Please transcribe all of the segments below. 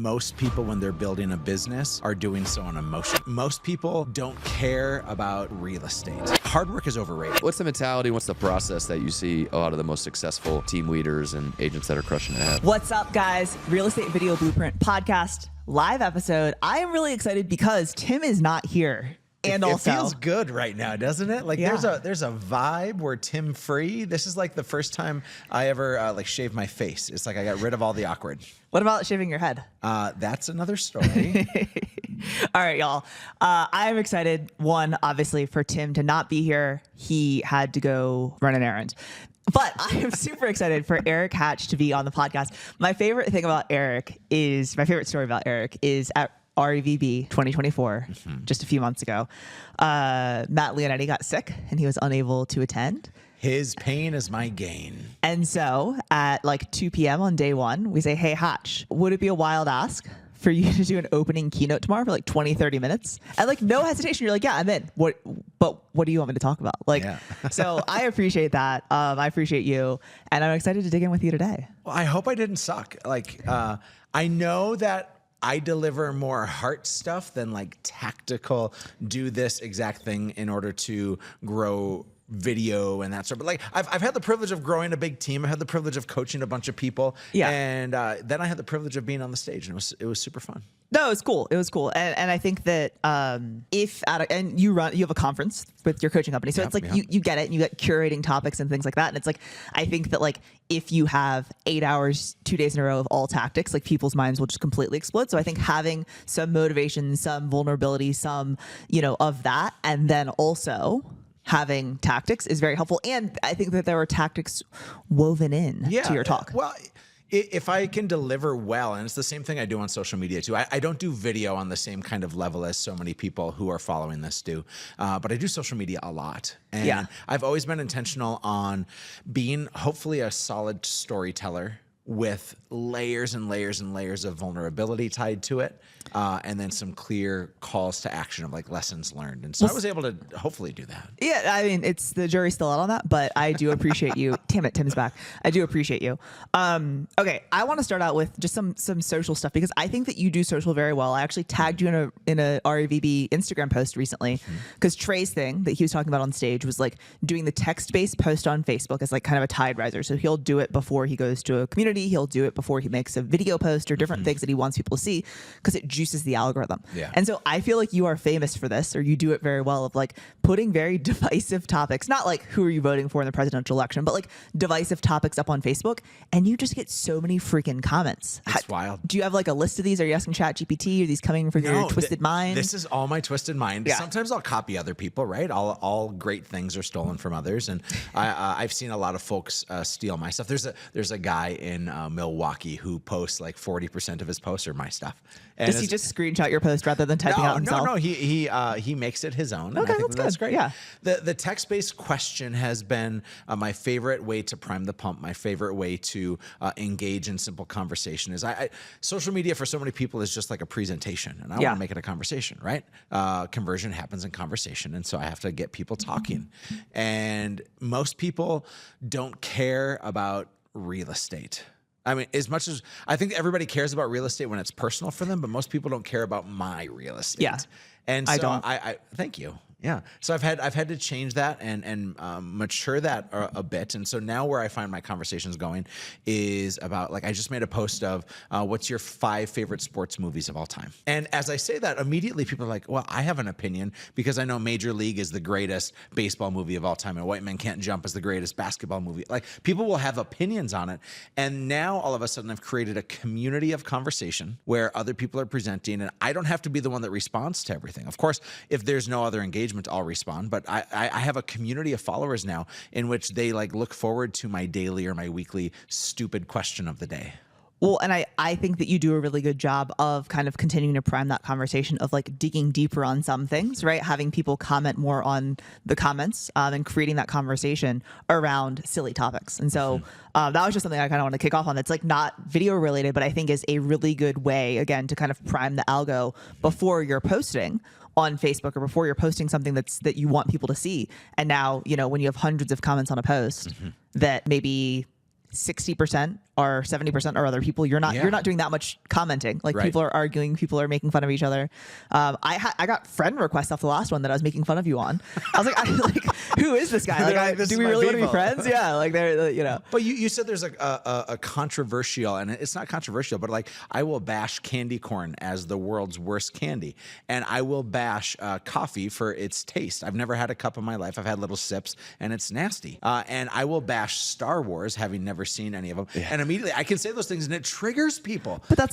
most people, when they're building a business, are doing so on emotion. Most people don't care about real estate. Hard work is overrated. What's the mentality? What's the process that you see a lot of the most successful team leaders and agents that are crushing it have? What's up, guys? Real Estate Video Blueprint Podcast live episode. I am really excited because Tim is not here. And it also feels good right now, doesn't it? Like Yeah. there's a vibe where Tim free. This is like the first time I ever shaved my face. It's like I got rid of all the awkward. What about shaving your head? That's another story. All right, y'all. I am excited, one, obviously, for Tim to not be here. He had to go run an errand. But I am super excited for Erik Hatch to be on the podcast. My favorite story about Erik is at REVB 2024, just a few months ago. Matt Leonetti got sick and he was unable to attend. His pain is my gain. And so at like 2 p.m. on day one, we say, hey, Hatch, would it be a wild ask for you to do an opening keynote tomorrow for like 20, 30 minutes? And like no hesitation, you're like, yeah, I'm in. But what do you want me to talk about? Like, yeah. So I appreciate that. I appreciate you. And I'm excited to dig in with you today. Well, I hope I didn't suck. Like, I know that I deliver more heart stuff than like tactical, do this exact thing in order to grow video and that sort. But like I've had the privilege of growing a big team. I had the privilege of coaching a bunch of people. Yeah. And then I had the privilege of being on the stage, and it was super fun. No, it was cool. It was cool. And I think that you have a conference with your coaching company. So it's like you get it, and you get curating topics and things like that. And it's like, I think that like if you have 8 hours, 2 days in a row of all tactics, like people's minds will just completely explode. So I think having some motivation, some vulnerability, some, of that, and then also having tactics is very helpful. And I think that there were tactics woven in to your talk. Well, if I can deliver well, and it's the same thing I do on social media too. I don't do video on the same kind of level as so many people who are following this do, but I do social media a lot. And I've always been intentional on being hopefully a solid storyteller with layers and layers and layers of vulnerability tied to it, and then some clear calls to action of like lessons learned. And so I was able to hopefully do that. Yeah, I mean, it's the jury's still out on that, but I do appreciate you. Damn it, Tim's back. I do appreciate you. Okay, I want to start out with just some social stuff because I think that you do social very well. I actually tagged you in a REVB Instagram post recently because Trey's thing that he was talking about on stage was like doing the text-based post on Facebook as like kind of a tide riser. So he'll do it before he goes to a community. He'll do it before he makes a video post or different things that he wants people to see because it juices the algorithm. Yeah. And so I feel like you are famous for this, or you do it very well, of like putting very divisive topics, not like who are you voting for in the presidential election, but like divisive topics up on Facebook, and you just get so many freaking comments. It's wild. Do you have like a list of these? Are you asking ChatGPT? Are these coming from your twisted mind? This is all my twisted mind. Yeah. Sometimes I'll copy other people, right? All great things are stolen from others, and I've seen a lot of folks steal my stuff. There's a guy in Milwaukee who posts like 40% of his posts are my stuff. And does he just screenshot your post rather than typing out himself? No. He makes it his own. Okay, and I think that's great. Yeah. The text-based question has been my favorite way to prime the pump. My favorite way to engage in simple conversation is social media for so many people is just like a presentation, and I want to make it a conversation, right? Conversion happens in conversation, and so I have to get people talking. And most people don't care about real estate. I mean, as much as I think everybody cares about real estate when it's personal for them, but most people don't care about my real estate. Yeah. And so I don't. I thank you. Yeah. So I've had to change that and mature that a bit. And so now where I find my conversations going is about, like, I just made a post of what's your 5 favorite sports movies of all time. And as I say that, immediately people are like, well, I have an opinion because I know Major League is the greatest baseball movie of all time and White Men Can't Jump is the greatest basketball movie. Like, people will have opinions on it. And now all of a sudden I've created a community of conversation where other people are presenting, and I don't have to be the one that responds to everything. Of course, if there's no other engagement, I'll respond, but I have a community of followers now in which they like look forward to my daily or my weekly stupid question of the day. Well, and I think that you do a really good job of kind of continuing to prime that conversation of like digging deeper on some things, right? Having people comment more on the comments and creating that conversation around silly topics. And so that was just something I kind of want to kick off on. That's like not video related, but I think is a really good way, again, to kind of prime the algo before you're posting on Facebook or before you're posting something that you want people to see. And now, when you have hundreds of comments on a post that maybe 60% or 70% are other people. You're not doing that much commenting. Like people are arguing, people are making fun of each other. I got friend requests off the last one that I was making fun of you on. I was like, who is this guy? Like, This do is we my really want to be people. friends? Yeah, like they're, you know. But you said there's a controversial, and it's not controversial, but like I will bash candy corn as the world's worst candy, and I will bash coffee for its taste. I've never had a cup in my life. I've had little sips, and it's nasty. And I will bash Star Wars, having never seen any of them. And immediately I can say those things, and it triggers people. But that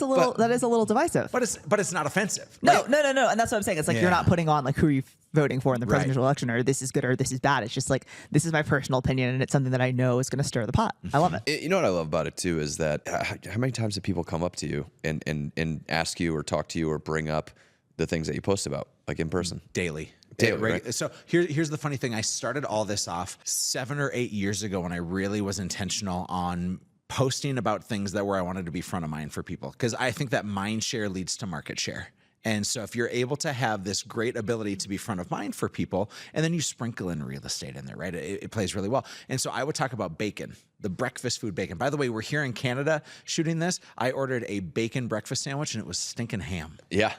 is a little divisive. But it's not offensive. No, and that's what I'm saying. It's like you're not putting on like who are you voting for in the presidential election, or this is good or this is bad. It's just like, this is my personal opinion, and it's something that I know is going to stir the pot. I love it. You know what I love about it too is that how many times do people come up to you and ask you or talk to you or bring up the things that you post about, like in person? Daily. Right? So here's the funny thing. I started all this off 7 or 8 years ago when I really was intentional on posting about things that where I wanted to be front of mind for people, because I think that mind share leads to market share. And so if you're able to have this great ability to be front of mind for people, and then you sprinkle in real estate in there, right? It plays really well. And so I would talk about bacon, the breakfast food bacon. By the way, we're here in Canada shooting this. I ordered a bacon breakfast sandwich, and it was stinking ham. Yeah.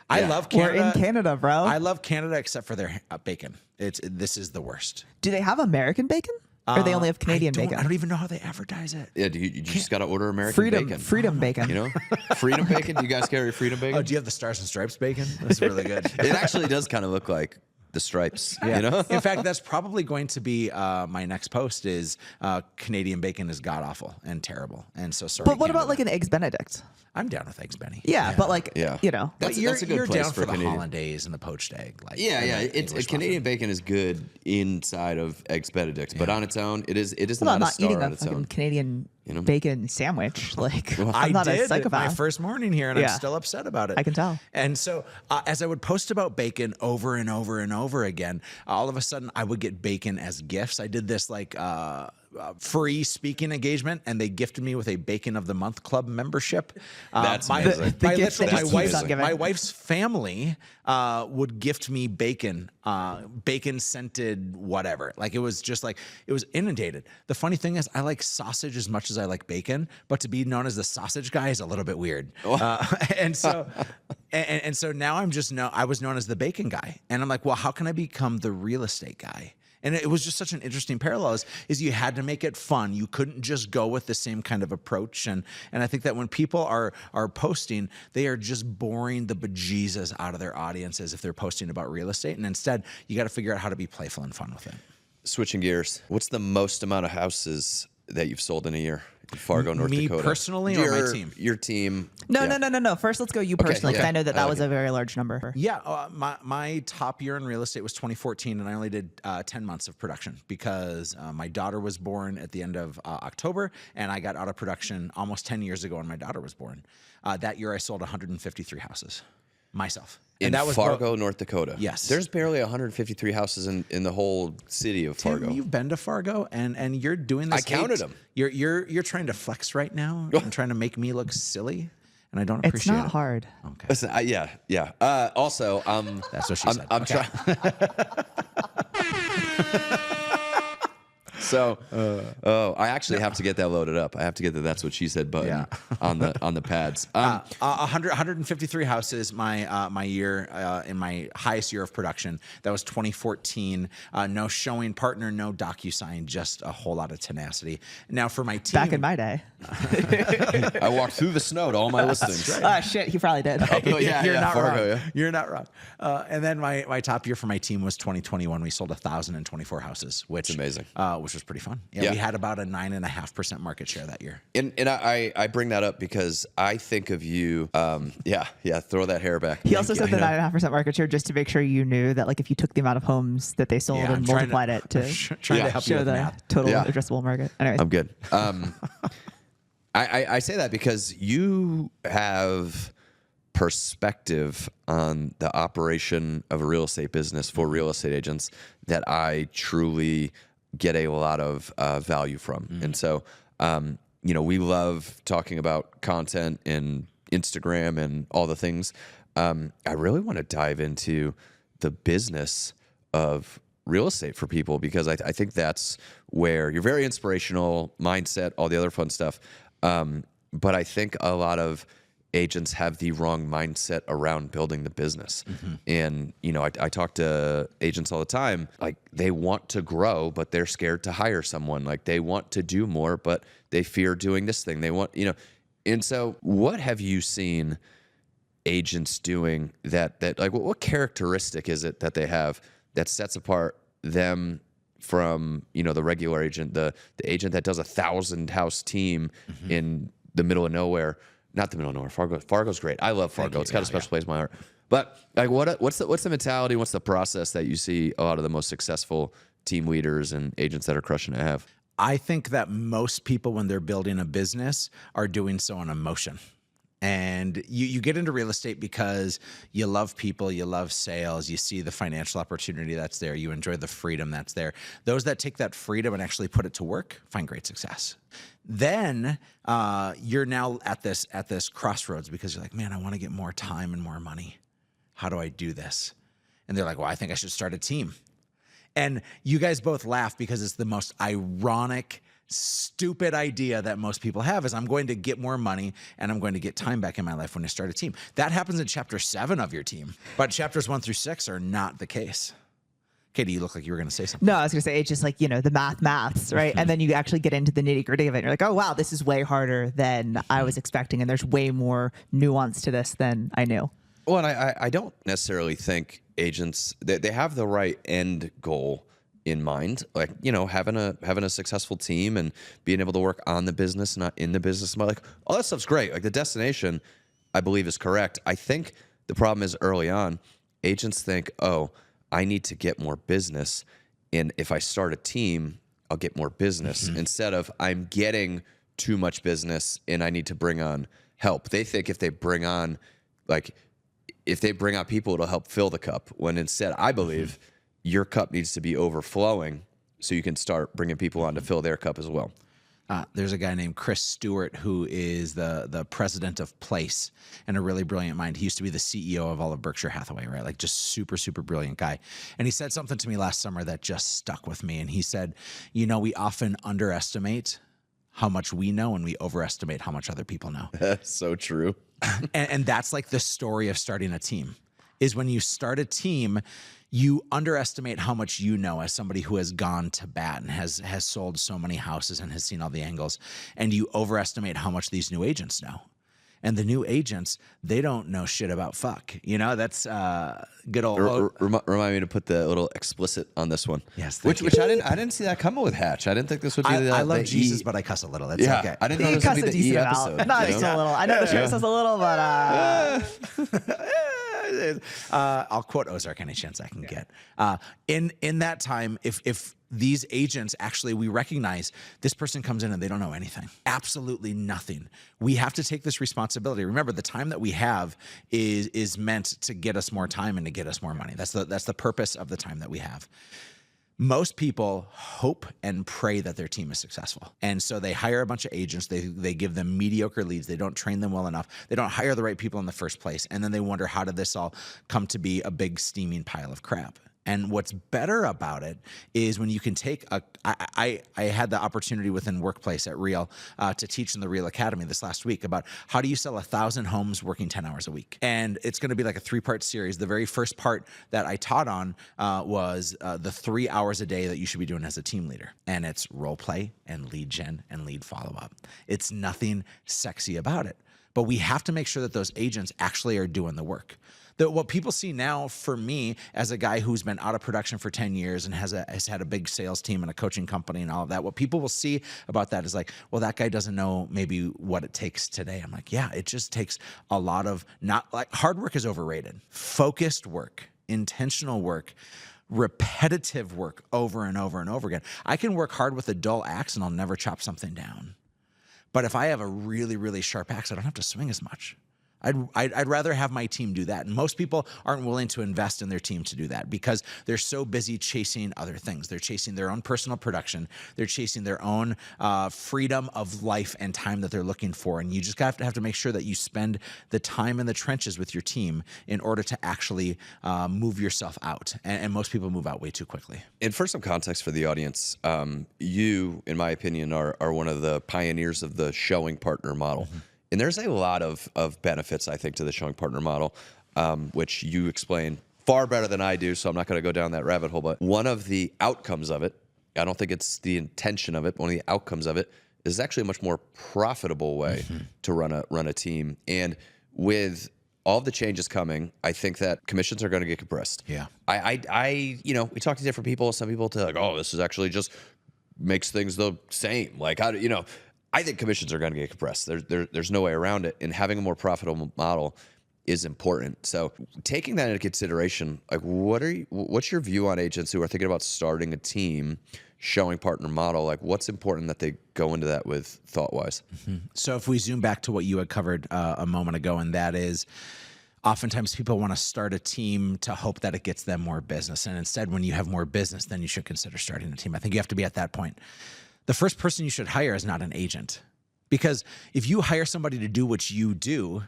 I love Canada. We're in Canada, bro. I love Canada except for their bacon. This is the worst. Do they have American bacon? Or they only have Canadian bacon? I don't even know how they advertise it. Yeah, you just got to order American bacon. Freedom bacon. You know? Freedom bacon? Do you guys carry Freedom bacon? Oh, do you have the Stars and Stripes bacon? That's really good. It actually does kind of look like the stripes, you know? In fact, that's probably going to be my next post is Canadian bacon is god-awful and terrible. And so sorry, But what Canada. about like an Eggs Benedict? I'm down with Eggs Benny. Yeah, but like, you know. That's You're a good place down for the Canadian. hollandaise and the poached egg. Like, Yeah. English muffin. Canadian bacon is good inside of Eggs Benedict, but on its own, it is Well, I'm not a not star eating on a its fucking own. Canadian bacon sandwich. Like, I I'm not did a psychopath. my first morning here, and Yeah. I'm still upset about it. I can tell. And so, as I would post about bacon over and over and over again, all of a sudden I would get bacon as gifts. I did this like free speaking engagement, and they gifted me with a Bacon of the Month Club membership. That's amazing. The gift that just keeps on giving. My wife's family would gift me bacon, bacon scented whatever. Like it was just like, it was inundated. The funny thing is, I like sausage as much as I like bacon, but to be known as the sausage guy is a little bit weird. And so now I was known as the bacon guy, and I'm like, well, how can I become the real estate guy? And it was just such an interesting parallel is you had to make it fun. You couldn't just go with the same kind of approach. And I think that when people are posting, they are just boring the bejesus out of their audiences if they're posting about real estate. And instead, you got to figure out how to be playful and fun with it. Switching gears, what's the most amount of houses that you've sold in a year? In Fargo, North Dakota. Me personally or my team? Your team. No. First, let's go you personally, because yeah. I know that was a very large number. Yeah, my top year in real estate was 2014, and I only did 10 months of production because my daughter was born at the end of October, and I got out of production almost 10 years ago when my daughter was born. That year, I sold 153 houses myself. In that was Fargo, North Dakota. Yes. There's barely 153 houses in the whole city of Fargo. Tim, you've been to Fargo, and you're doing this. I counted them. You're trying to flex right now and trying to make me look silly, and I don't appreciate it. It's not hard. Okay. Listen, yeah. Also, That's what she said. I'm Okay. trying. So, I actually have to get that loaded up. I have to get the "That's What She Said" button on the pads. 153 houses. My year in my highest year of production. That was 2014. No showing partner, no DocuSign, just a whole lot of tenacity. Now for my team, Back in my day. I walked through the snow to all my listings. Ah, shit, he probably did. You're not Fargo, wrong. yeah. You're not wrong. And then my top year for my team was 2021. We sold 1,024 houses, which It's amazing. Which was pretty fun. Yeah. We had about a 9.5% market share that year. And I bring that up because I think of you. Throw that hair back. He also said the 9.5% market share just to make sure you knew that, like, if you took the amount of homes that they sold I'm and trying multiplied it to trying to help you show with the math. total Yeah. addressable market. Anyways, I'm good. I say that because you have perspective on the operation of a real estate business for real estate agents that I truly get a lot of value from. And so, we love talking about content and Instagram and all the things. I really want to dive into the business of real estate for people, because I think that's where you're very inspirational, mindset, all the other fun stuff. But I think a lot of agents have the wrong mindset around building the business. And, I talk to agents all the time, like they want to grow, but they're scared to hire someone. Like they want to do more, but they fear doing this thing. They want, and so what have you seen agents doing that like, what characteristic is it that they have that sets apart them from, the regular agent, the agent that does 1,000 house team in the middle of nowhere? Not the middle of nowhere. Fargo's great. I love Fargo. It's got a special place in my heart. But like, what's the mentality? What's the process that you see a lot of the most successful team leaders and agents that are crushing it have? I think that most people, when they're building a business, are doing so on emotion. And you get into real estate because you love people, you love sales, you see the financial opportunity that's there, you enjoy the freedom that's there. Those that take that freedom and actually put it to work find great success. Then you're now at this crossroads because you're like, man, I want to get more time and more money. How do I do this? And they're like, well, I think I should start a team. And you guys both laugh because it's the most ironic, stupid idea that most people have is I'm going to get more money and I'm going to get time back in my life when I start a team. That happens in chapter 7 of your team, but chapters 1 through 6 are not the case. Katie, you look like you were going to say something. No, I was going to say, it's just like, the maths, right? And then you actually get into the nitty gritty of it. And you're like, oh, wow, this is way harder than I was expecting. And there's way more nuance to this than I knew. Well, and I don't necessarily think agents, they have the right end goal in mind, like, having a successful team and being able to work on the business, not in the business. But like, all that stuff's great. Like the destination, I believe, is correct. I think the problem is early on, agents think, oh, I need to get more business. And if I start a team, I'll get more business instead of I'm getting too much business and I need to bring on help. They think if they bring on people, it'll help fill the cup. When instead, I believe your cup needs to be overflowing so you can start bringing people on to fill their cup as well. There's a guy named Chris Stewart who is the president of Place and a really brilliant mind. He used to be the CEO of all of Berkshire Hathaway, right? Like just super, super brilliant guy. And he said something to me last summer that just stuck with me. And he said, we often underestimate how much we know and we overestimate how much other people know. That's so true. and that's like the story of starting a team, is when you start a team, you underestimate how much you know as somebody who has gone to bat and has sold so many houses and has seen all the angles. And you overestimate how much these new agents know. And the new agents, they don't know shit about fuck. That's good old. Remind me to put the little explicit on this one. Yes, which I didn't see that coming with Hatch. I didn't think this would be I love Jesus, but I cuss a little. It's okay. I didn't know this would be the E episode. Not just a little. I know the show says a little, but I'll quote Ozark any chance I can get. In that time, if these agents actually, we recognize this person comes in and they don't know anything, absolutely nothing. We have to take this responsibility. Remember, the time that we have is meant to get us more time and to get us more money. That's the purpose of the time that we have. Most people hope and pray that their team is successful. And so they hire a bunch of agents. They give them mediocre leads. They don't train them well enough. They don't hire the right people in the first place. And then they wonder, how did this all come to be a big steaming pile of crap? And what's better about it is when you can take I had the opportunity within Workplace at Real to teach in the Real Academy this last week about how do you sell 1,000 homes working 10 hours a week. And it's going to be like a 3-part series. The very first part that I taught on was the 3 hours a day that you should be doing as a team leader. And it's role play and lead gen and lead follow-up. It's nothing sexy about it. But we have to make sure that those agents actually are doing the work. What people see now for me as a guy who's been out of production for 10 years and has had a big sales team and a coaching company and all of that, what people will see about that is like, well, that guy doesn't know maybe what it takes today. I'm like, yeah, it just takes a lot of hard work is overrated. Focused work, intentional work, repetitive work over and over and over again. I can work hard with a dull axe and I'll never chop something down. But if I have a really, really sharp axe, I don't have to swing as much. I'd rather have my team do that. And most people aren't willing to invest in their team to do that because they're so busy chasing other things. They're chasing their own personal production. They're chasing their own freedom of life and time that they're looking for. And you just have to make sure that you spend the time in the trenches with your team in order to actually move yourself out. And most people move out way too quickly. And for some context for the audience, you, in my opinion, are one of the pioneers of the showing partner model. Mm-hmm. And there's a lot of benefits, I think, to the showing partner model, which you explain far better than I do, so I'm not going to go down that rabbit hole. But one of the outcomes of it, I don't think it's the intention of it, but one of the outcomes of it is actually a much more profitable way to run a team. And with all of the changes coming, I think that commissions are going to get compressed. Yeah. I we talk to different people. Some people tell like, oh, this is actually just makes things the same. Like, how do you know? I think commissions are going to get compressed. There's no way around it. And having a more profitable model is important. So taking that into consideration, like what's your view on agents who are thinking about starting a team, showing partner model? Like what's important that they go into that with thought-wise? Mm-hmm. So if we zoom back to what you had covered a moment ago, and that is oftentimes people want to start a team to hope that it gets them more business. And instead, when you have more business, then you should consider starting a team. I think you have to be at that point. The first person you should hire is not an agent, because if you hire somebody to do what you do,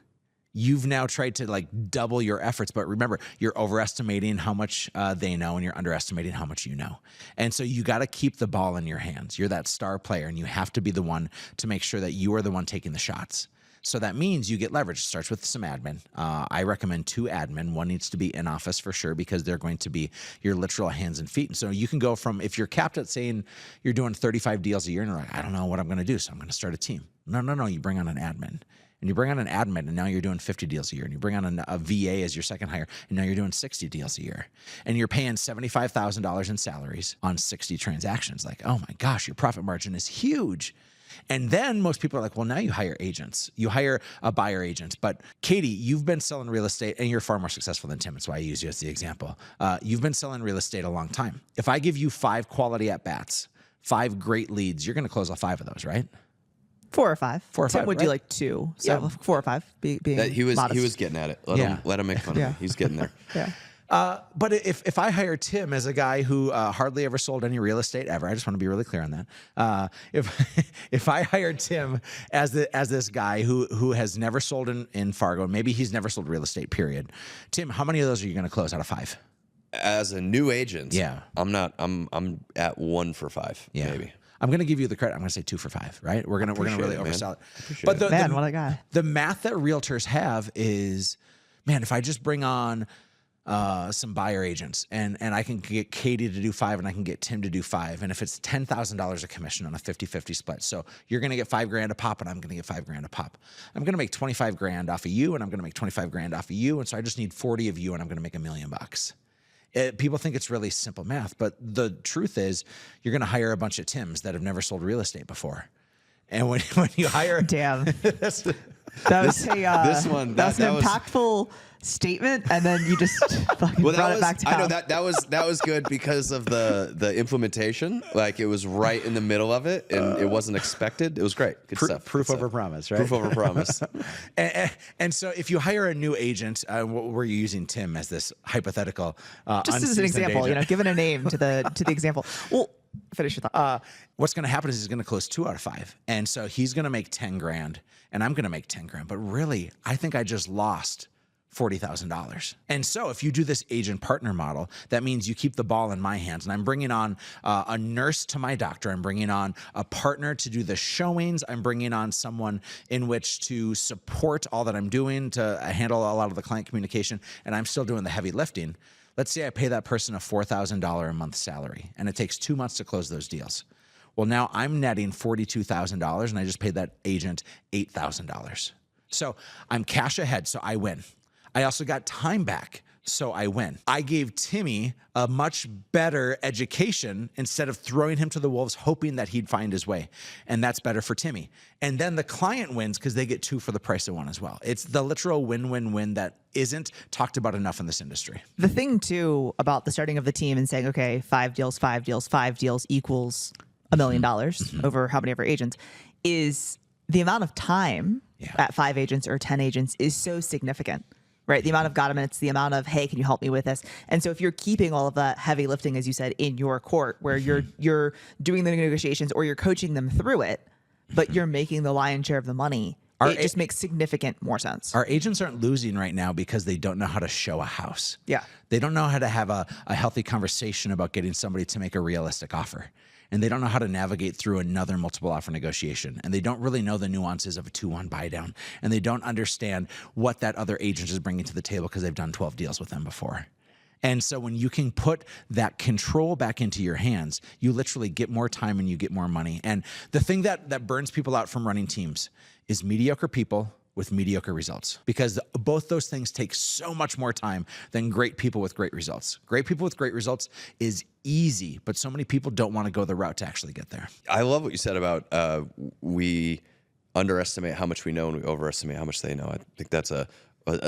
you've now tried to like double your efforts. But remember, you're overestimating how much they know and you're underestimating how much you know. And so you got to keep the ball in your hands. You're that star player and you have to be the one to make sure that you are the one taking the shots. So that means you get leverage. It starts with some admin. I recommend 2 admin. One needs to be in office for sure because they're going to be your literal hands and feet. And so you can go from, if you're capped at saying you're doing 35 deals a year and you're like, I don't know what I'm going to do, so I'm going to start a team. No. You bring on an admin. And you bring on an admin, and now you're doing 50 deals a year. And you bring on a VA as your second hire, and now you're doing 60 deals a year. And you're paying $75,000 in salaries on 60 transactions. Like, oh my gosh, your profit margin is huge. And then most people are like, well, now you hire agents. You hire a buyer agent. But Katie, you've been selling real estate, and you're far more successful than Tim. That's why I use you as the example. You've been selling real estate a long time. If I give you 5 quality at-bats, 5 great leads, you're going to close all 5 of those, right? 4 or 5. 4 or 5. Tim would right? do like 2. So Yeah. 4 or 5. Being He was modest. getting at it. Yeah. Let him make fun of me. He's getting there. Yeah. But if I hire Tim as a guy who hardly ever sold any real estate ever, I just want to be really clear on that. If I hire Tim as this guy who has never sold in Fargo, maybe he's never sold real estate, period. Tim, how many of those are you going to close out of 5? As a new agent, Yeah. I'm at 1 for 5, Yeah. maybe. I'm going to give you the credit. I'm going to say 2 for 5, right? We're going to really it, man. oversell it. Appreciate But it. Man, what a guy. The math that realtors have is, man, if I just bring on some buyer agents and I can get Katie to do 5 and I can get Tim to do 5. And if it's $10,000 a commission on a 50-50 split. So you're going to get $5,000 a pop and I'm going to get $5,000 a pop. I'm going to make $25,000 off of you and I'm going to make $25,000 off of you. And so I just need 40 of you and I'm going to make $1 million. People think it's really simple math, but the truth is you're going to hire a bunch of Tims that have never sold real estate before. And when you hire... Damn. That was this one, that was an impactful statement, and then you just fucking brought it back to I know that was good because of the implementation. Like it was right in the middle of it, and it wasn't expected. It was great. Good stuff. Proof Good over stuff. promise, right? Proof over promise. And so if you hire a new agent, we're using Tim as this hypothetical just as an example, agent. giving a name to the example. Well, finish your thought. What's going to happen is he's going to close 2 out of 5. And so he's going to make $10,000 and I'm going to make $10,000. But really, I think I just lost $40,000. And so if you do this agent partner model, that means you keep the ball in my hands. And I'm bringing on a nurse to my doctor. I'm bringing on a partner to do the showings. I'm bringing on someone in which to support all that I'm doing, to handle a lot of the client communication. And I'm still doing the heavy lifting. Let's say I pay that person a $4,000 a month salary and it takes 2 months to close those deals. Well, now I'm netting $42,000 and I just paid that agent $8,000. So I'm cash ahead, so I win. I also got time back, so I win. I gave Timmy a much better education instead of throwing him to the wolves, hoping that he'd find his way. And that's better for Timmy. And then the client wins because they get 2 for the price of 1 as well. It's the literal win-win-win that isn't talked about enough in this industry. The thing, too, about the starting of the team and saying, okay, 5 deals equals $1 million over how many of our agents is the amount of time at 5 agents or 10 agents is so significant, right? The amount of God minutes, the amount of, hey, can you help me with this? And so if you're keeping all of that heavy lifting, as you said, in your court, where you're doing the negotiations or you're coaching them through it, but you're making the lion's share of the money, it just makes significant more sense. Our agents aren't losing right now because they don't know how to show a house. Yeah. They don't know how to have a healthy conversation about getting somebody to make a realistic offer. And they don't know how to navigate through another multiple offer negotiation. And they don't really know the nuances of a 2-1 buy down. And they don't understand what that other agent is bringing to the table because they've done 12 deals with them before. And so when you can put that control back into your hands, you literally get more time and you get more money. And the thing that burns people out from running teams is mediocre people with mediocre results, because both those things take so much more time than great people with great results. Great people with great results is easy, but so many people don't want to go the route to actually get there. I love what you said about we underestimate how much we know and we overestimate how much they know. I think that's a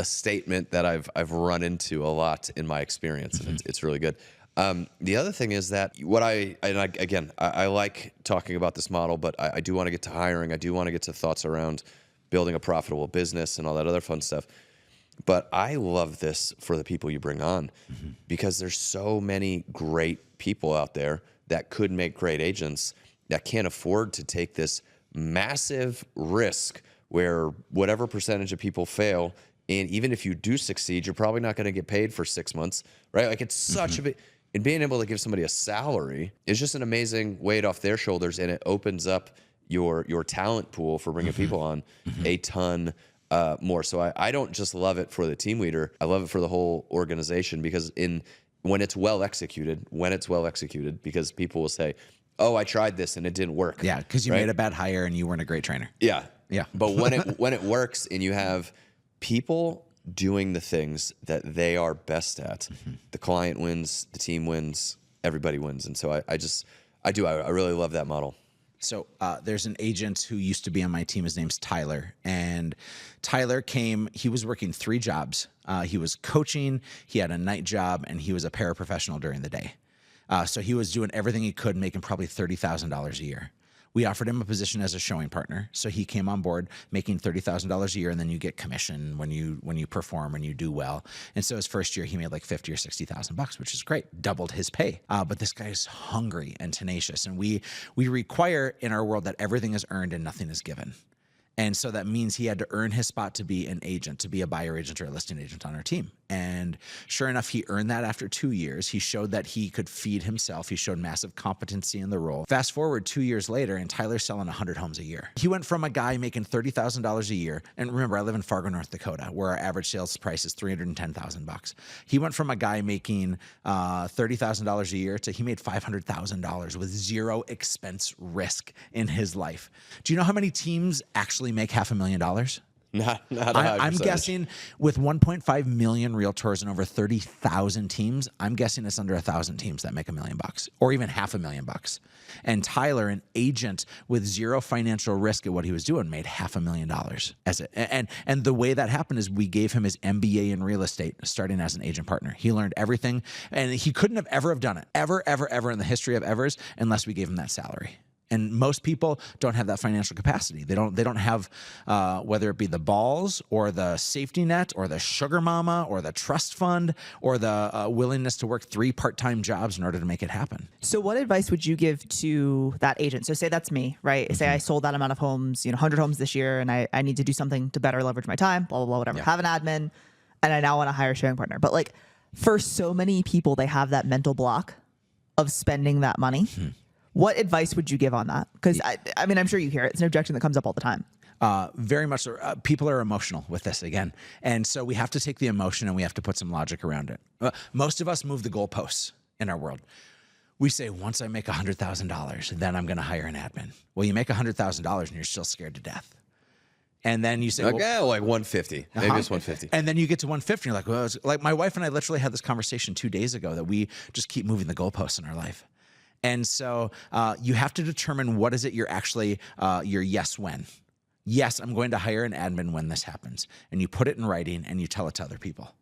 statement that I've run into a lot in my experience, and it's really good. The other thing is that I like talking about this model, but I do want to get to hiring. I do want to get to thoughts around building a profitable business and all that other fun stuff. But I love this for the people you bring on, because there's so many great people out there that could make great agents that can't afford to take this massive risk where whatever percentage of people fail, and even if you do succeed, you're probably not going to get paid for 6 months, right? Like, it's such a big, and being able to give somebody a salary is just an amazing weight off their shoulders, and it opens up your talent pool for bringing people on a ton more. So I don't just love it for the team leader. I love it for the whole organization, because when it's well executed, because people will say, oh, I tried this and it didn't work. Yeah, because you made a bad hire and you weren't a great trainer. Yeah. Yeah. But when it works and you have people doing the things that they are best at, the client wins, the team wins, everybody wins. And so I really love that model. So there's an agent who used to be on my team. His name's Tyler. And Tyler he was working 3 jobs. He was coaching, he had a night job, and he was a paraprofessional during the day. So he was doing everything he could, making probably $30,000 a year. We offered him a position as a showing partner. So he came on board making $30,000 a year, and then you get commission when you perform and you do well. And so his first year he made like $50,000 or $60,000, which is great, doubled his pay. But this guy is hungry and tenacious, and we require in our world that everything is earned and nothing is given. And so that means he had to earn his spot to be an agent, to be a buyer agent or a listing agent on our team. And sure enough, he earned that after 2 years. He showed that he could feed himself. He showed massive competency in the role. Fast forward 2 years later, and Tyler's selling 100 homes a year. He went from a guy making $30,000 a year. And remember, I live in Fargo, North Dakota, where our average sales price is $310,000. He went from a guy making $30,000 a year to he made $500,000 with zero expense risk in his life. Do you know how many teams actually make $500,000? Not I'm guessing with 1.5 million realtors and over 30,000 teams, I'm guessing it's under 1,000 teams that make $1 million or even $500,000. And Tyler, an agent with zero financial risk at what he was doing, made $500,000 as it. And the way that happened is we gave him his MBA in real estate starting as an agent partner. He learned everything, and he couldn't have ever done it ever in the history of evers unless we gave him that salary. And most people don't have that financial capacity. They don't have, whether it be the balls or the safety net or the sugar mama or the trust fund or the willingness to work 3 part-time jobs in order to make it happen. So what advice would you give to that agent? So say that's me, right? Say I sold that amount of homes, 100 homes this year, and I need to do something to better leverage my time, blah, blah, blah, whatever. Yeah. Have an admin, and I now want to hire a showing partner. But like, for so many people, they have that mental block of spending that money. What advice would you give on that? Because I mean, I'm sure you hear it. It's an objection that comes up all the time. Very much so. People are emotional with this again. And so we have to take the emotion and we have to put some logic around it. Most of us move the goalposts in our world. We say, once I make $100,000, then I'm going to hire an admin. Well, you make $100,000 and you're still scared to death. And then you say, okay, well, like 150. Maybe it's 150. And then you get to 150 and you're like, well, it's like my wife and I literally had this conversation 2 days ago that we just keep moving the goalposts in our life. And so you have to determine what is it you're actually, your yes when. Yes, I'm going to hire an admin when this happens. And you put it in writing and you tell it to other people.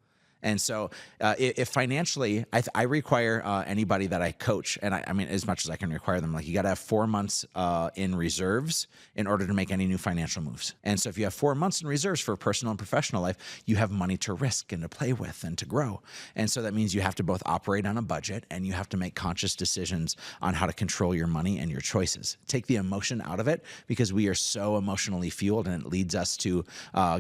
And so if financially, I require anybody that I coach, and I mean, as much as I can require them, like you got to have 4 months in reserves in order to make any new financial moves. And so if you have 4 months in reserves for personal and professional life, you have money to risk and to play with and to grow. And so that means you have to both operate on a budget and you have to make conscious decisions on how to control your money and your choices. Take the emotion out of it, because we are so emotionally fueled and it leads us to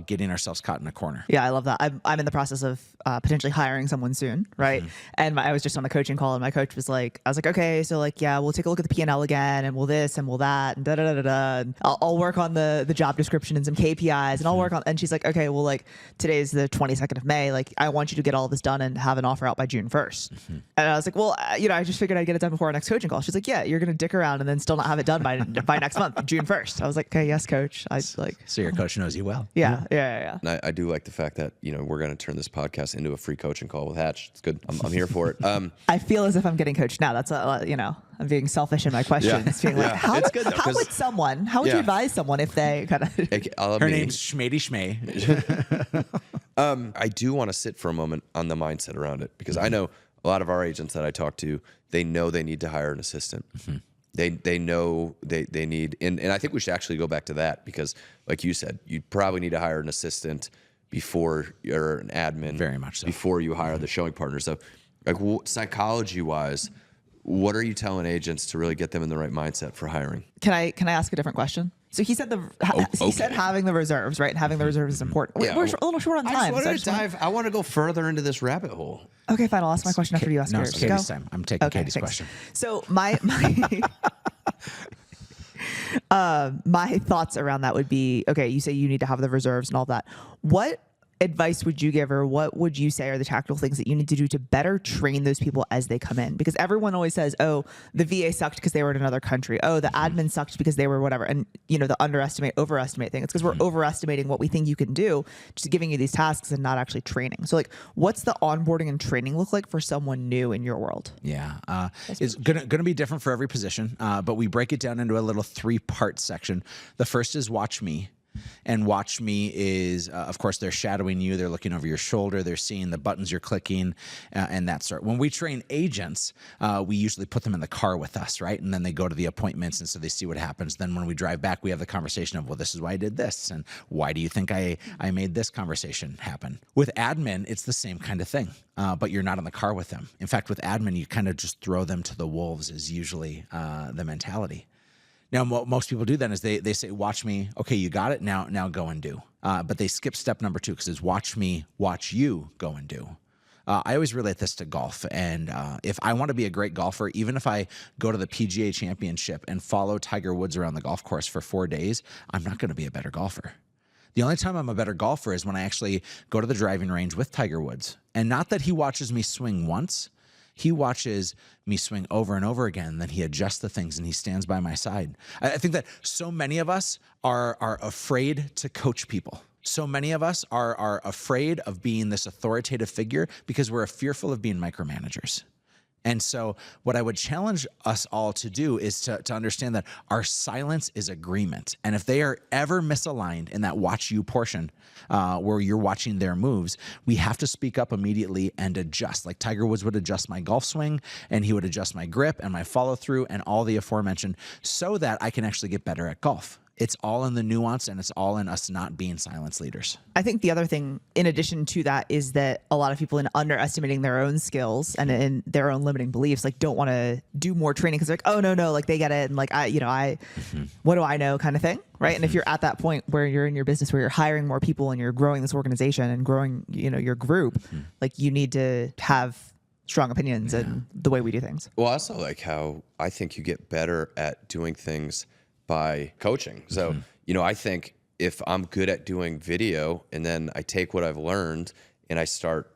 getting ourselves caught in a corner. Yeah, I love that. I'm in the process of potentially hiring someone soon, right? And I was just on a coaching call, and my coach was like, I was like, okay, so like, yeah, we'll take a look at the P&L again, and we'll this and we'll that, and da da da da da. And I'll work on the job description and some KPIs, and I'll work on. And she's like, okay, well, like today's the 22nd of May, like I want you to get all this done and have an offer out by June 1st. And I was like, well, I just figured I'd get it done before our next coaching call. She's like, yeah, you're gonna dick around and then still not have it done by next month, June 1st. I was like, okay, yes, coach. I like. So your coach knows you well. Yeah. And I do like the fact that, we're going to turn this podcast into a free coaching call with Hatch. It's good. I'm here for it. I feel as if I'm getting coached now. That's I'm being selfish in my questions. Being like, how It's good, though, how would you advise someone if they kind of? Her name's Schmady Schmay. I do want to sit for a moment on the mindset around it, because I know a lot of our agents that I talk to, they know they need to hire an assistant. They know they need, and I think we should actually go back to that, because like you said, you probably need to hire an assistant before you're an admin. Very much so. Before you hire the showing partner. So like psychology wise, what are you telling agents to really get them in the right mindset for hiring? Can I ask a different question? So he said he said having the reserves, right? And having the reserves is important. Yeah. We're a little short on time. I want to go further into this rabbit hole. Okay, fine. I'll ask my question after you ask No, yours. it's Katie's time. I'm taking Katie's thanks. question. So my my thoughts around that would be, okay, you say you need to have the reserves and all that. What advice would you give, or what would you say are the tactical things that you need to do to better train those people as they come in? Because everyone always says, oh, the VA sucked because they were in another country. Oh, the admin sucked because they were whatever. And, the overestimate thing. It's because we're overestimating what we think you can do, just giving you these tasks and not actually training. So like, what's the onboarding and training look like for someone new in your world? Yeah. It's gonna be different for every position, but we break it down into a little 3-part section. The first is watch me. And watch me is, of course, they're shadowing you. They're looking over your shoulder. They're seeing the buttons you're clicking and that sort. When we train agents, we usually put them in the car with us, right? And then they go to the appointments, and so they see what happens. Then when we drive back, we have the conversation of, well, this is why I did this. And why do you think I made this conversation happen? With admin, it's the same kind of thing, but you're not in the car with them. In fact, with admin, you kind of just throw them to the wolves is usually the mentality. Now, what most people do then is they say, watch me. Okay, you got it. Now go and do. But they skip step number 2, because it's watch me, watch you go and do. I always relate this to golf. And if I want to be a great golfer, even if I go to the PGA Championship and follow Tiger Woods around the golf course for 4 days, I'm not going to be a better golfer. The only time I'm a better golfer is when I actually go to the driving range with Tiger Woods. And not that he watches me swing once. He watches me swing over and over again, then he adjusts the things and he stands by my side. I think that so many of us are afraid to coach people. So many of us are afraid of being this authoritative figure because we're fearful of being micromanagers. And so what I would challenge us all to do is to understand that our silence is agreement. And if they are ever misaligned in that watch you portion where you're watching their moves, we have to speak up immediately and adjust. Like Tiger Woods would adjust my golf swing, and he would adjust my grip and my follow through and all the aforementioned, so that I can actually get better at golf. It's all in the nuance, and it's all in us not being silence leaders. I think the other thing, in addition to that, is that a lot of people, in underestimating their own skills and in their own limiting beliefs, like don't want to do more training because they're like, oh no, like they get it, and like what do I know, kind of thing, right? And if you're at that point where you're in your business, where you're hiring more people and you're growing this organization and growing, your group, like you need to have strong opinions and the way we do things. Well, also like how I think you get better at doing things by coaching. So, I think if I'm good at doing video and then I take what I've learned and I start,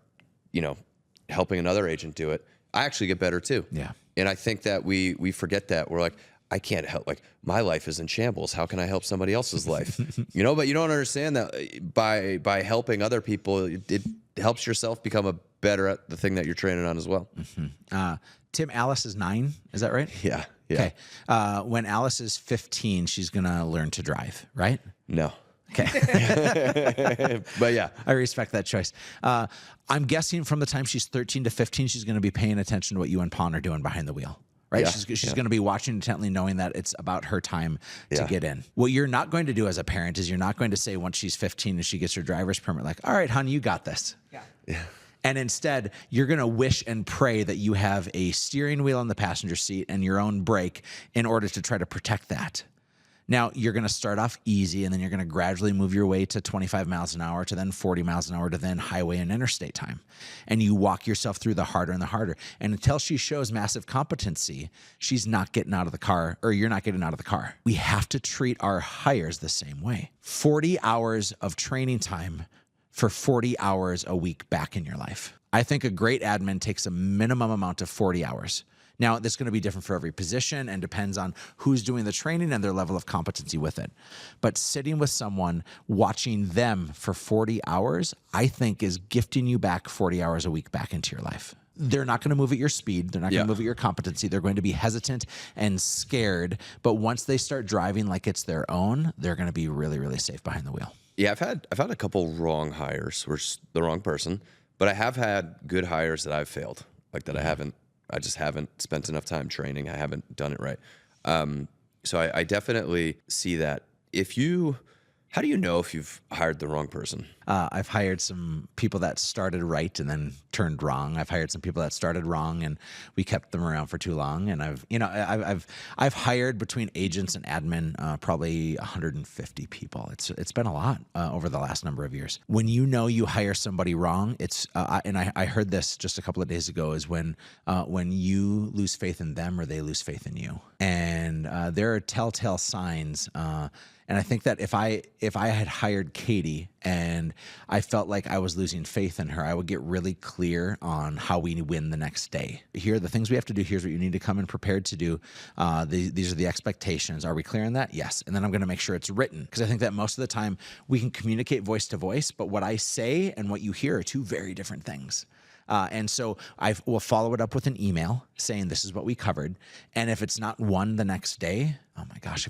helping another agent do it, I actually get better too. Yeah. And I think that we forget that. We're like, I can't help, like my life is in shambles. How can I help somebody else's life? But you don't understand that by helping other people, it helps yourself become better at the thing that you're training on as well. Tim, Alice is 9. Is that right? Yeah. Okay. When Alice is 15, she's going to learn to drive, right? No. Okay. But yeah, I respect that choice. I'm guessing from the time she's 13 to 15, she's going to be paying attention to what you and Pawn are doing behind the wheel. Right? Yeah, She's going to be watching intently, knowing that it's about her time to get in. What you're not going to do as a parent is you're not going to say once she's 15 and she gets her driver's permit, like, all right, honey, you got this. yeah. And instead, you're going to wish and pray that you have a steering wheel in the passenger seat and your own brake in order to try to protect that. Now, you're going to start off easy, and then you're going to gradually move your way to 25 miles an hour, to then 40 miles an hour, to then highway and interstate time. And you walk yourself through the harder and the harder. And until she shows massive competency, she's not getting out of the car, or you're not getting out of the car. We have to treat our hires the same way. 40 hours of training time for 40 hours a week back in your life. I think a great admin takes a minimum amount of 40 hours. Now, this is going to be different for every position and depends on who's doing the training and their level of competency with it. But sitting with someone, watching them for 40 hours, I think is gifting you back 40 hours a week back into your life. They're not going to move at your speed. They're not going to move at your competency. They're going to be hesitant and scared. But once they start driving like it's their own, they're going to be really, really safe behind the wheel. Yeah, I've had a couple wrong hires, or the wrong person, but I have had good hires that I've failed, like that I just haven't spent enough time training. I haven't done it right. So I definitely see that. How do you know if you've hired the wrong person? I've hired some people that started right and then turned wrong. I've hired some people that started wrong and we kept them around for too long. And I've hired between agents and admin probably 150 people. It's been a lot over the last number of years. When you know you hire somebody wrong, I heard this just a couple of days ago, is when you lose faith in them or they lose faith in you. And there are telltale signs. And I think that if I had hired Katie and I felt like I was losing faith in her, I would get really clear on how we win the next day. Here are the things we have to do. Here's what you need to come in prepared to do. These are the expectations. Are we clear on that? Yes. And then I'm going to make sure it's written, because I think that most of the time we can communicate voice to voice, but what I say and what you hear are two very different things. And so I will follow it up with an email saying this is what we covered. And if it's not one the next day, oh my gosh,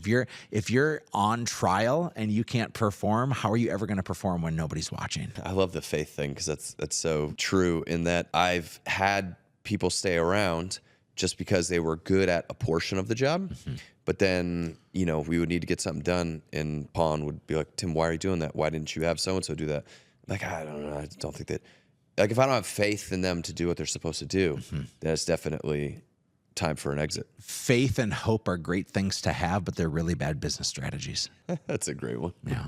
if you're on trial and you can't perform, how are you ever going to perform when nobody's watching? I love the faith thing, because that's so true, in that I've had people stay around just because they were good at a portion of the job. Mm-hmm. But then, we would need to get something done, and Pawn would be like, Tim, why are you doing that? Why didn't you have so-and-so do that? Like, I don't know. I don't think that. Like, if I don't have faith in them to do what they're supposed to do, then it's definitely time for an exit. Faith and hope are great things to have, but they're really bad business strategies. That's a great one. Yeah.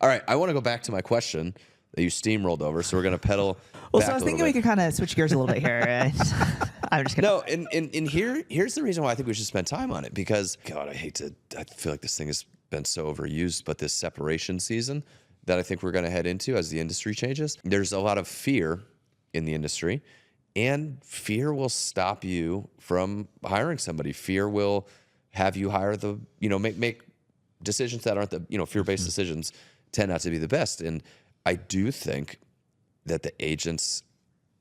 All right. I want to go back to my question that you steamrolled over. So we're going to pedal. Well, so I was thinking we could kind of switch gears a little bit here. I'm just kidding. No, and here's the reason why I think we should spend time on it, because, God, I feel like this thing has been so overused, but this separation season that I think we're going to head into as the industry changes, there's a lot of fear in the industry, and fear will stop you from hiring somebody. Fear will have you hire make decisions that aren't fear-based decisions tend not to be the best. And I do think that the agents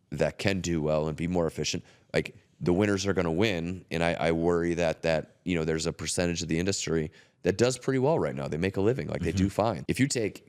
that can do well and be more efficient, like, the winners are going to win. And I worry that there's a percentage of the industry that does pretty well right now. They make a living, like they do fine. If you take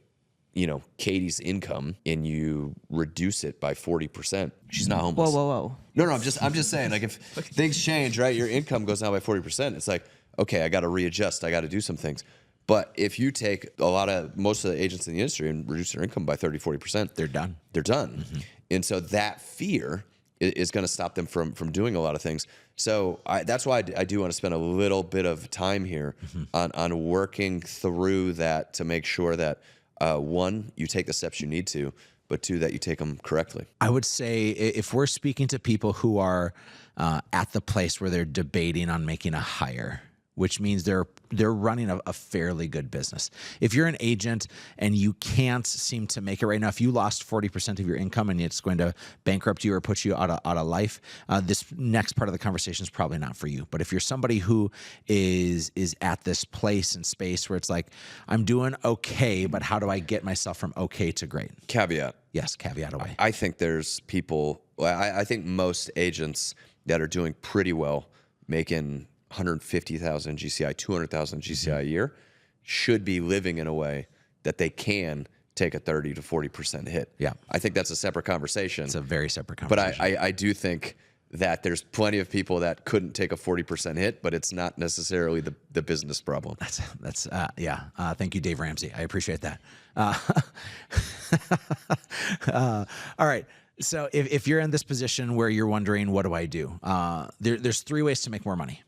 Katie's income and you reduce it by 40%, she's not homeless. Whoa. No, I'm just saying, like, if things change, right, your income goes down by 40%, it's like, okay, I got to readjust. I got to do some things. But if you take most of the agents in the industry and reduce their income by 30, 40%, They're done. Mm-hmm. And so that fear is going to stop them from doing a lot of things. So that's why I do want to spend a little bit of time here on working through that, to make sure that, one, you take the steps you need to, but two, that you take them correctly. I would say if we're speaking to people who are at the place where they're debating on making a hire, which means they're running a fairly good business. If you're an agent and you can't seem to make it right now, if you lost 40% of your income and it's going to bankrupt you or put you out of life, this next part of the conversation is probably not for you. But if you're somebody who is at this place and space where it's like, I'm doing okay, but how do I get myself from okay to great? Caveat. Yes, caveat away. I think there's people, I think most agents that are doing pretty well, making 150,000 GCI, 200,000 GCI a year, should be living in a way that they can take a 30 to 40% hit. Yeah. I think that's a separate conversation. It's a very separate But conversation. I do think that there's plenty of people that couldn't take a 40% hit, but it's not necessarily the business problem. That's yeah. Thank you, Dave Ramsey. I appreciate that. All right. So if you're in this position where you're wondering, what do I do? There's 3 ways to make more money.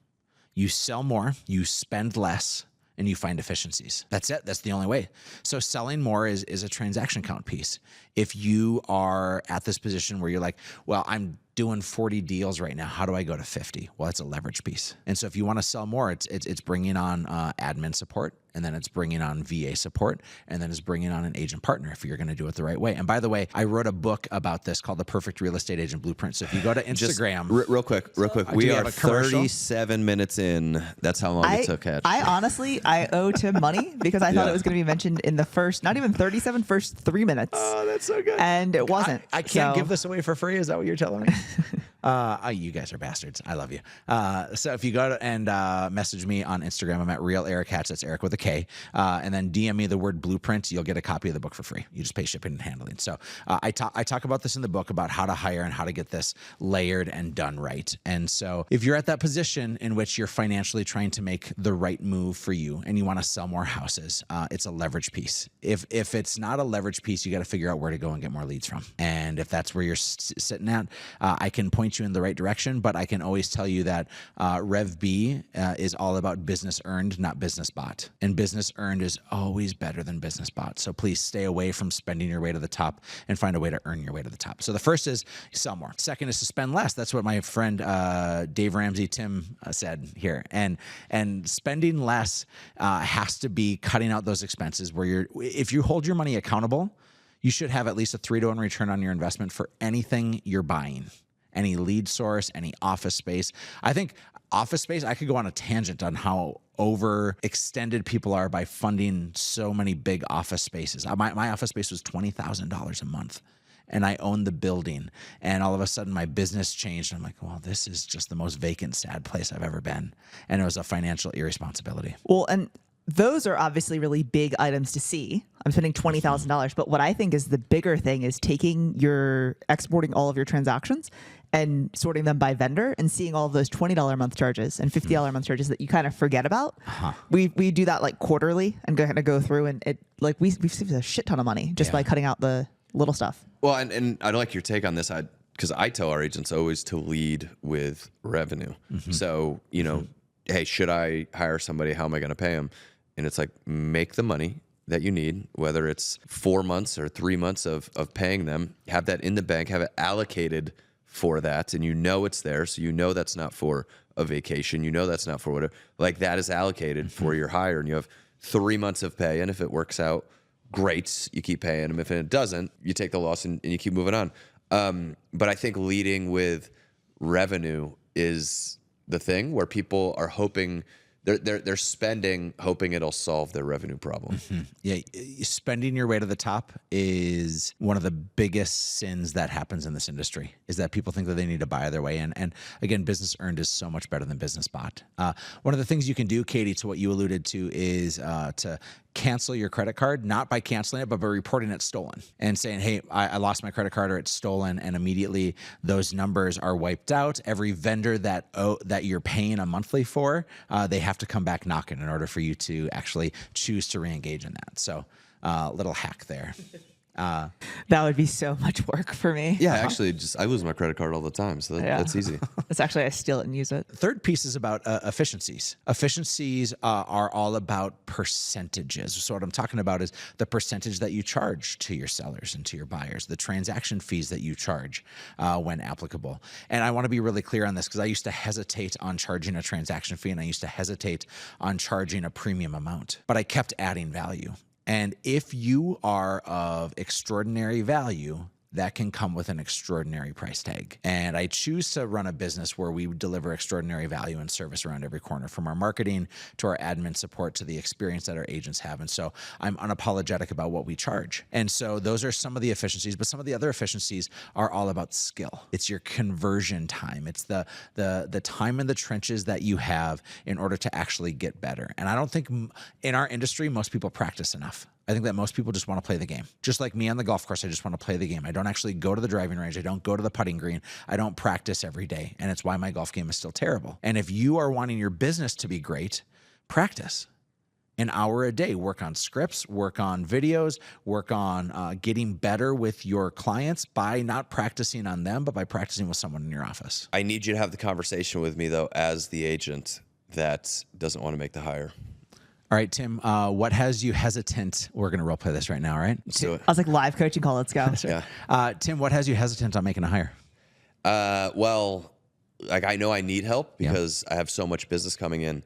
You sell more, you spend less, and you find efficiencies. That's it. That's the only way. So selling more is a transaction count piece. If you are at this position where you're like, well, I'm doing 40 deals right now, how do I go to 50? Well, that's a leverage piece. And so if you want to sell more, it's bringing on admin support, and then it's bringing on VA support, and then it's bringing on an agent partner if you're going to do it the right way. And by the way, I wrote a book about this called The Perfect Real Estate Agent Blueprint. So if you go to Instagram, Real quick. We we are have a commercial? 37 minutes in. That's how long it took, Hatch. I honestly, I owe Tim money because I thought it was going to be mentioned in the first, not even 37, first 3 minutes. Oh, that's so good. And it wasn't. I can't So- give this away for free. Is that what you're telling me? You guys are bastards. I love you. So if you go and message me on Instagram, I'm at Real Erik Hatch. That's Eric with a K. And then DM me the word blueprint. You'll get a copy of the book for free. You just pay shipping and handling. So I talk about this in the book about how to hire and how to get this layered and done right. And so if you're at that position in which you're financially trying to make the right move for you and you want to sell more houses, it's a leverage piece. If it's not a leverage piece, you got to figure out where to go and get more leads from. And if that's where you're sitting at, I can point you in the right direction, but I can always tell you that REVB is all about business earned, not business bought. And business earned is always better than business bought. So please stay away from spending your way to the top and find a way to earn your way to the top. So the first is sell more. Second is to spend less. That's what my friend Dave Ramsey, Tim said here. And spending less has to be cutting out those expenses where if you hold your money accountable, you should have at least a 3-to-1 return on your investment for anything you're buying. Any lead source, any office space. I think office space, I could go on a tangent on how overextended people are by funding so many big office spaces. My office space was $20,000 a month, and I owned the building. And all of a sudden, my business changed. I'm like, well, this is just the most vacant, sad place I've ever been. And it was a financial irresponsibility. Well, and those are obviously really big items to see. I'm spending $20,000, but what I think is the bigger thing is exporting all of your transactions and sorting them by vendor and seeing all of those $20 a month charges and $50 a month charges that you kind of forget about. We do that like quarterly and go through, and we've saved a shit ton of money just by cutting out the little stuff. Well, and I'd like your take on this. Because I tell our agents always to lead with revenue. So, hey, should I hire somebody? How am I going to pay them? And it's like, make the money that you need, whether it's 4 months or 3 months of paying them, have that in the bank, have it allocated for that. And it's there. So that's not for a vacation. That's not for whatever. Like that is allocated for your hire. And you have 3 months of pay. And if it works out, great, you keep paying them. If it doesn't, you take the loss and you keep moving on. But I think leading with revenue is the thing where people are hoping they're spending, hoping it'll solve their revenue problem. Yeah, spending your way to the top is one of the biggest sins that happens in this industry, is that people think that they need to buy their way in. And again, business earned is so much better than business bought. One of the things you can do, Katie, to what you alluded to, is to cancel your credit card, not by canceling it, but by reporting it stolen and saying, hey, I lost my credit card or it's stolen. And immediately those numbers are wiped out. Every vendor that you're paying a monthly for, they have to come back knocking in order for you to actually choose to re-engage in that. So little hack there. That would be so much work for me. Yeah, actually, I lose my credit card all the time, so that's easy. It's actually, I steal it and use it. Third piece is about efficiencies. Efficiencies are all about percentages. So what I'm talking about is the percentage that you charge to your sellers and to your buyers, the transaction fees that you charge when applicable. And I want to be really clear on this because I used to hesitate on charging a transaction fee and I used to hesitate on charging a premium amount, but I kept adding value. And if you are of extraordinary value, that can come with an extraordinary price tag. And I choose to run a business where we deliver extraordinary value and service around every corner, from our marketing to our admin support to the experience that our agents have. And so I'm unapologetic about what we charge. And so those are some of the efficiencies, but some of the other efficiencies are all about skill. It's your conversion time. It's the time in the trenches that you have in order to actually get better. And I don't think in our industry, most people practice enough. I think that most people just want to play the game. Just like me on the golf course, I just want to play the game. I don't actually go to the driving range. I don't go to the putting green. I don't practice every day. And it's why my golf game is still terrible. And if you are wanting your business to be great, practice. An hour a day, work on scripts, work on videos, work on getting better with your clients by not practicing on them, but by practicing with someone in your office. I need you to have the conversation with me, though, as the agent that doesn't want to make the hire. All right, Tim, what has you hesitant? We're going to role play this right now, all right? Let's do it. I was like, live coaching call. Let's go. Yeah. Tim, what has you hesitant on making a hire? Well, like I know I need help because I have so much business coming in,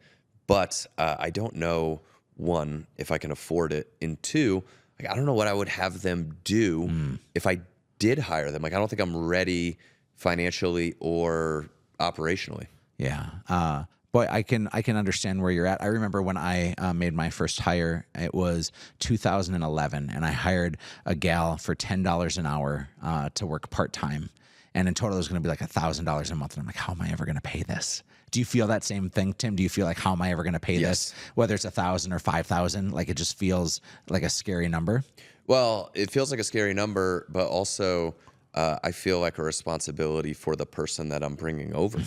but I don't know, one, if I can afford it, and two, like I don't know what I would have them do if I did hire them. Like I don't think I'm ready financially or operationally. Yeah. Boy, I can understand where you're at. I remember when I made my first hire, it was 2011, and I hired a gal for $10 an hour to work part-time. And in total, it was going to be like $1,000 a month. And I'm like, how am I ever going to pay this? Do you feel that same thing, Tim? Do you feel like, how am I ever going to pay this? Whether it's $1,000 or $5,000, like it just feels like a scary number? Well, it feels like a scary number, but also I feel like a responsibility for the person that I'm bringing over.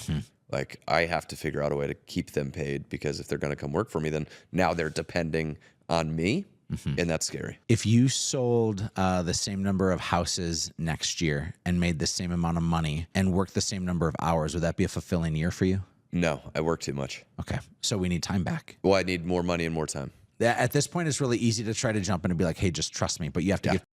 Like I have to figure out a way to keep them paid, because if they're going to come work for me, then now they're depending on me, and that's scary. If you sold the same number of houses next year and made the same amount of money and worked the same number of hours, would that be a fulfilling year for you? No, I work too much. Okay, so we need time back. Well, I need more money and more time. At this point, it's really easy to try to jump in and be like, hey, just trust me. But you have to give